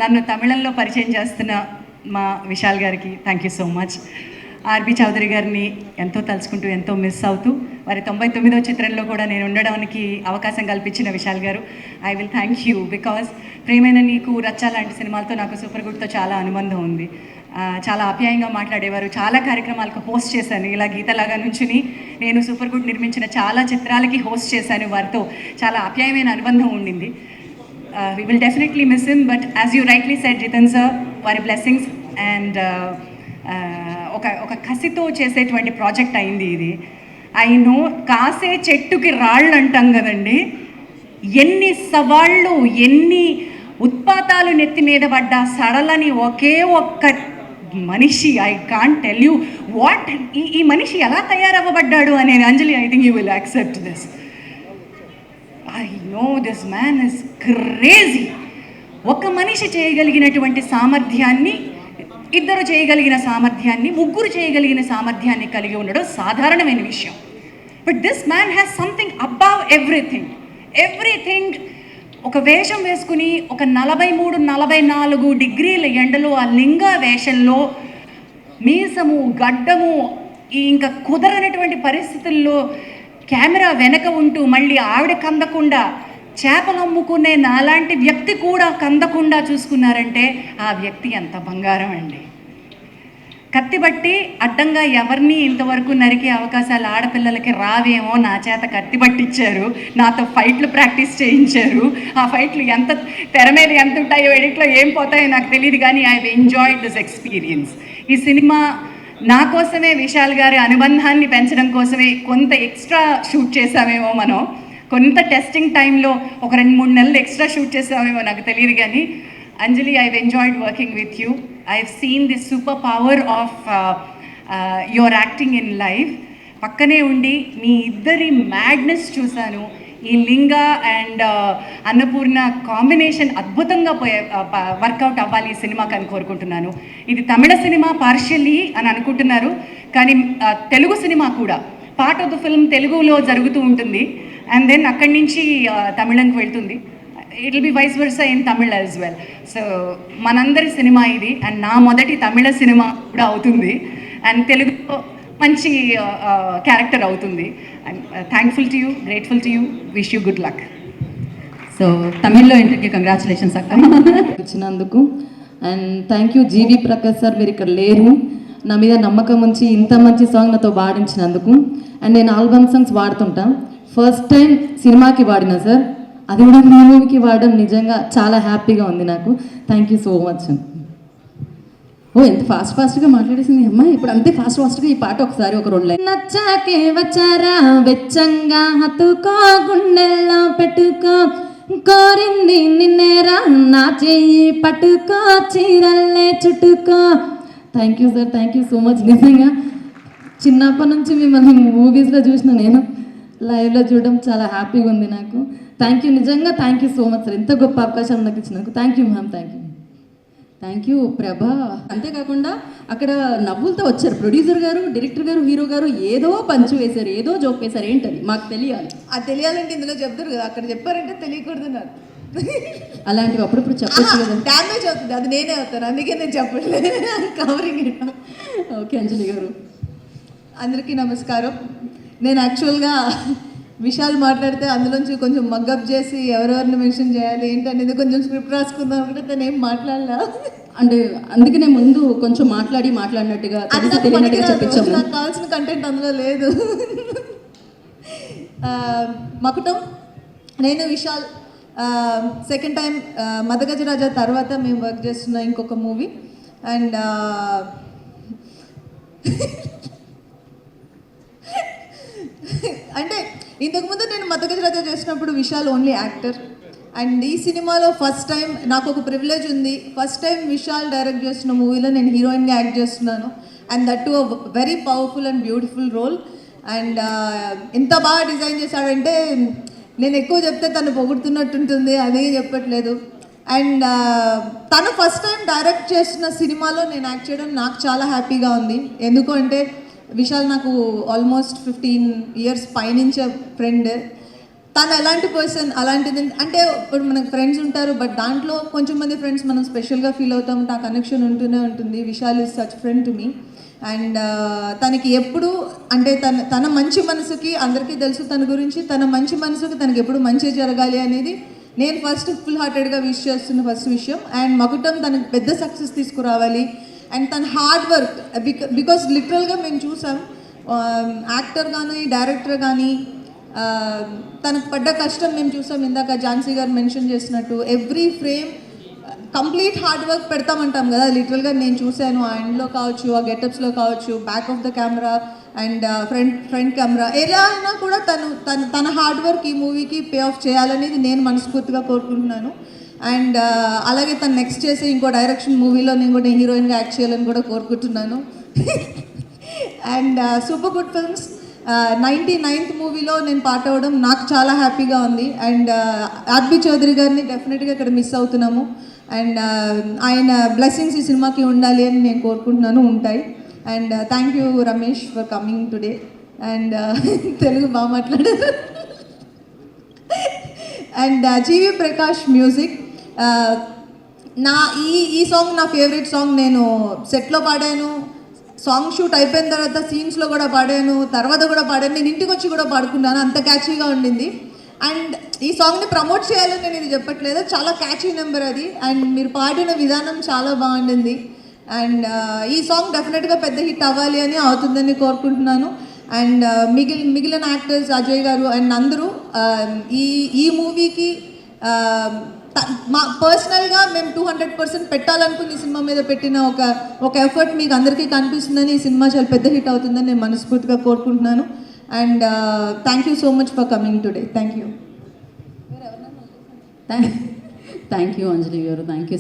నన్ను తమిళంలో పరిచయం చేస్తున్న మా విశాల్ గారికి thank you so much. RB Choudary గారిని ఎంతో తలుచుకుంటూ ఎంతో మిస్ అవుతూ వారి 99వ చిత్రంలో కూడా నేను ఉండడానికి అవకాశం కల్పించిన విశాల్ గారు, I will thank you. Because ప్రేమైన నీకు, రచ్చ లాంటి సినిమాలతో నాకు సూపర్ గుడ్తో చాలా అనుబంధం ఉంది. చాలా ఆప్యాయంగా మాట్లాడేవారు. చాలా కార్యక్రమాలకు హోస్ట్ చేశాను. ఇలా గీతలాగా నుంచుని నేను సూపర్ గుడ్ నిర్మించిన చాలా చిత్రాలకి హోస్ట్ చేశాను. వారితో చాలా ఆప్యాయమైన అనుబంధం ఉండింది. We will definitely miss him, but as you rightly said, Jitan sir, వారి blessings and ఒక కసితో చేసేటువంటి ప్రాజెక్ట్ అయింది ఇది. ఐ నో కాసే చెట్టుకి రాళ్ళు అంటాం కదండి, ఎన్ని సవాళ్ళు ఎన్ని ఉత్పాతాలు నెత్తి మీద పడ్డా సడలని ఒకే ఒక్క మనిషి, I can't tell you what ఈ మనిషి ఎలా తయారవ్వబడ్డాడు అనేది. Anjali, I think you will accept this. I know this man is crazy. ఒక మనిషి చేయగలిగినటువంటి సామర్థ్యాన్ని, ఇద్దరు చేయగలిగిన సామర్థ్యాన్ని, ముగ్గురు చేయగలిగిన సామర్థ్యాన్ని కలిగి ఉండడం సాధారణమైన విషయం. But this man has something above everything. ఒక వేషం వేసుకుని ఒక 43-44 డిగ్రీల ఎండలో ఆ లింగ వేషంలో మీసము గడ్డము ఇంకా కుదరనటువంటి పరిస్థితుల్లో కెమెరా వెనక ఉంటూ మళ్ళీ ఆవిడ కందకుండా చేపలు అమ్ముకునే నాలాంటి వ్యక్తి కూడా కందకుండా చూసుకున్నారంటే ఆ వ్యక్తి ఎంత బంగారం అండి. కత్తిబట్టి అడ్డంగా ఎవరిని ఇంతవరకు నరికే అవకాశాలు ఆడపిల్లలకి రావేమో, నా చేత కత్తిబట్టిచ్చారు, నాతో ఫైట్లు ప్రాక్టీస్ చేయించారు. ఆ ఫైట్లు ఎంత తెర మీద ఎంత ఉంటాయో, ఎడిట్లో ఏం పోతాయో నాకు తెలియదు, కానీ I have enjoyed this experience. ఈ సినిమా నా కోసమే, విశాల్ గారి అనుబంధాన్ని పెంచడం కోసమే కొంత ఎక్స్ట్రా షూట్ చేసామేమో మనం. కొంత టెస్టింగ్ టైంలో ఒక 2-3 నెలలు ఎక్స్ట్రా షూట్ చేసామేమో నాకు తెలియదు, కానీ Anjali, I have enjoyed working with you. I have seen this super power of your acting in life. పక్కనే ఉండి మీ ఇద్దరి మ్యాడ్నెస్ చూశాను. ఈ లింగ అండ్ అన్నపూర్ణ కాంబినేషన్ అద్భుతంగా వర్కౌట్ అవ్వాలి ఈ సినిమాకి అని కోరుకుంటున్నాను. ఇది తమిళ సినిమా పార్షియల్లీ అని అనుకుంటున్నారు, కానీ తెలుగు సినిమా కూడా పార్ట్ ఆఫ్ ద ఫిల్మ్ తెలుగులో జరుగుతూ ఉంటుంది, అండ్ దెన్ అక్కడి నుంచి తమిళంకి వెళ్తుంది. It will be vice versa in Tamil as well. So మనందరి సినిమా ఇది, అండ్ నా మొదటి తమిళ సినిమా కూడా అవుతుంది, అండ్ తెలుగులో మంచి క్యారెక్టర్ అవుతుంది. And thankful to you, grateful to you, wish you good luck. So తమిళ్లో ఇంటర్వ్యూ కంగ్రాచులేషన్స్ అక్క ఇచ్చినందుకు. And thank you GV Prakash sir, మీరు ఇక్కడ లేరు, నా మీద నమ్మకం ఉంచి ఇంత మంచి సాంగ్ నాతో పాడించినందుకు. అండ్ నేను ఆల్బమ్ సాంగ్స్ వాడుతుంటా, ఫస్ట్ టైం సినిమాకి వాడినా సార్, అది కూడా మీ మూవీకి వాడడం నిజంగా చాలా హ్యాపీగా ఉంది నాకు. Thank you so much. ఓ ఎంత ఫాస్ట్గా మాట్లాడేసింది అమ్మాయి, ఇప్పుడు అంతే ఫాస్ట్గా ఈ పాట ఒకసారి ఒక 2 లైన్. నచ్చాకే వచ్చారా వెచ్చంగా హత్తుకో గుండెల్లో పెట్టుకో, కోరింది నిన్నేరా నా చెయ్యి పట్టుకో చీరల్లే చుట్టుకో. Thank you sir, thank you so much. నిజంగా చిన్నప్పటి నుంచి మిమ్మల్ని మూవీస్లో చూసిన నేను, లైవ్లో చూడడం చాలా హ్యాపీగా ఉంది నాకు. థ్యాంక్ యూ, నిజంగా thank you so much sir, ఎంత గొప్ప అవకాశం నాకు ఇచ్చినందుకు. Thank you ma'am, thank you. Thank you ప్రభా. అంతేకాకుండా అక్కడ నవ్వులతో వచ్చారు ప్రొడ్యూసర్ గారు, డైరెక్టర్ గారు, హీరో గారు, ఏదో పంచు వేశారు, ఏదో జోక్ వేశారు. ఏంటది మాకు తెలియాలి. అది తెలియాలంటే ఇందులో చెప్తారు కదా, అక్కడ చెప్పారంటే తెలియకూడదు నాకు. అలాంటివి అప్పుడప్పుడు చెప్పచ్చు కదా. డ్యామేజ్ అవుతుంది, అది నేనే అవుతాను, అందుకే నేను చెప్పట్లేదు. కవరింగ్. ఓకే అంజలి గారు. అందరికీ నమస్కారం. నేను యాక్చువల్గా విశాల్ మాట్లాడితే అందులోంచి కొంచెం మగ్గప్ చేసి ఎవరెవరిని మెన్షన్ చేయాలి ఏంటనేది కొంచెం స్క్రిప్ట్ రాసుకుందాం అంటే తను ఏం మాట్లాడలా. అంటే అందుకనే ముందు కొంచెం మాట్లాడినట్టుగా చెప్పించాము. నాకు కావాల్సిన కంటెంట్ అందులో లేదు. మకుటం, నేను విశాల్ సెకండ్ టైం మదగజరాజా తర్వాత మేము వర్క్ చేస్తున్న ఇంకొక మూవీ. అండ్ అంటే ఇంతకుముందు నేను మదగజరాజా చేసినప్పుడు విశాల్ ఓన్లీ యాక్టర్, అండ్ ఈ సినిమాలో ఫస్ట్ టైం నాకు ఒక ప్రివిలేజ్ ఉంది. ఫస్ట్ టైం విశాల్ డైరెక్ట్ చేస్తున్న మూవీలో నేను హీరోయిన్గా యాక్ట్ చేస్తున్నాను, and that to a very powerful and beautiful role. And ఎంత బాగా డిజైన్ చేశాడంటే నేను ఎక్కువ చెప్తే తను పొగుడుతున్నట్టుంటుంది, అదే చెప్పట్లేదు. అండ్ తను ఫస్ట్ టైం డైరెక్ట్ చేస్తున్న సినిమాలో నేను యాక్ట్ చేయడం నాకు చాలా హ్యాపీగా ఉంది. ఎందుకు అంటే విశాల్ నాకు ఆల్మోస్ట్ 15 years పైనుంచే ఫ్రెండ్. తను ఎలాంటి పర్సన్ అలాంటిది అంటే ఇప్పుడు మనకు ఫ్రెండ్స్ ఉంటారు, బట్ దాంట్లో కొంచెం మంది ఫ్రెండ్స్ మనం స్పెషల్గా ఫీల్ అవుతాం, ఆ కనెక్షన్ ఉంటూనే ఉంటుంది. Vishal is such friend to me. And తనకి ఎప్పుడు అంటే తన మంచి మనసుకి అందరికీ తెలుసు తన గురించి, తన మంచి మనసుకి తనకి ఎప్పుడు మంచి జరగాలి అనేది నేను ఫస్ట్ ఫుల్ హార్టెడ్గా విష్ చేస్తున్న ఫస్ట్ విషయం. అండ్ మకుటం తనకు పెద్ద సక్సెస్ తీసుకురావాలి. అండ్ తన హార్డ్ వర్క్ బికాస్ లిటరల్గా మేము చూసాం యాక్టర్ కానీ డైరెక్టర్ కానీ తనకు పడ్డ కష్టం మేము చూసాం. ఇందాక ఝాన్సీ గారు మెన్షన్ చేసినట్టు every frame complete hard work పెడతామంటాం కదా, లిటరల్గా నేను చూశాను. ఆ ఎండ్లో కావచ్చు, ఆ గెటప్స్లో కావచ్చు, back of the camera and front camera, ఎలా అయినా కూడా తన హార్డ్ వర్క్ ఈ మూవీకి పే ఆఫ్ చేయాలనేది నేను మనస్ఫూర్తిగా కోరుకుంటున్నాను. అండ్ అలాగే తను నెక్స్ట్ చేసే ఇంకో డైరెక్షన్ మూవీలో నేను కూడా హీరోయిన్గా యాక్ట్ చేయాలని కూడా కోరుకుంటున్నాను. And super good films 99th మూవీలో నేను పార్ట్ అవ్వడం నాకు చాలా హ్యాపీగా ఉంది. అండ్ ఆర్బి చౌదరి గారిని డెఫినెట్గా ఇక్కడ మిస్ అవుతున్నాము. అండ్ ఆయన బ్లెస్సింగ్స్ ఈ సినిమాకి ఉండాలి అని నేను కోరుకుంటున్నాను, ఉంటాయి. And thank you Ramesh for coming today. And Telugu బాగా మాట్లాడారు. And GV Prakash music. నా ఈ సాంగ్ నా ఫేవరెట్ సాంగ్. నేను సెట్లో పాడాను, సాంగ్ షూట్ అయిపోయిన తర్వాత సీన్స్లో కూడా పాడాను, తర్వాత కూడా పాడాను, నేను ఇంటికి వచ్చి కూడా పాడుకున్నాను, అంత క్యాచీగా ఉండింది. అండ్ ఈ సాంగ్ని ప్రమోట్ చేయాలని నేను ఇది చెప్పట్లేదు, చాలా క్యాచీ నెంబర్ అది. అండ్ మీరు పాడిన విధానం చాలా బాగుండింది. అండ్ ఈ సాంగ్ డెఫినెట్గా పెద్ద హిట్ అవ్వాలి అని అవుతుందని కోరుకుంటున్నాను. అండ్ మిగిలిన యాక్టర్స్ అజయ్ గారు అండ్ అందరూ ఈ మూవీకి మా పర్సనల్గా మేము 200% పెట్టాలనుకుని ఈ సినిమా మీద పెట్టిన ఒక ఎఫర్ట్ మీకు అందరికీ కనిపిస్తుందని, ఈ సినిమా చాలా పెద్ద హిట్ అవుతుందని నేను మనస్ఫూర్తిగా కోరుకుంటున్నాను. And thank you so much for coming today. Thank you. Thank you Anjali garu, thank you.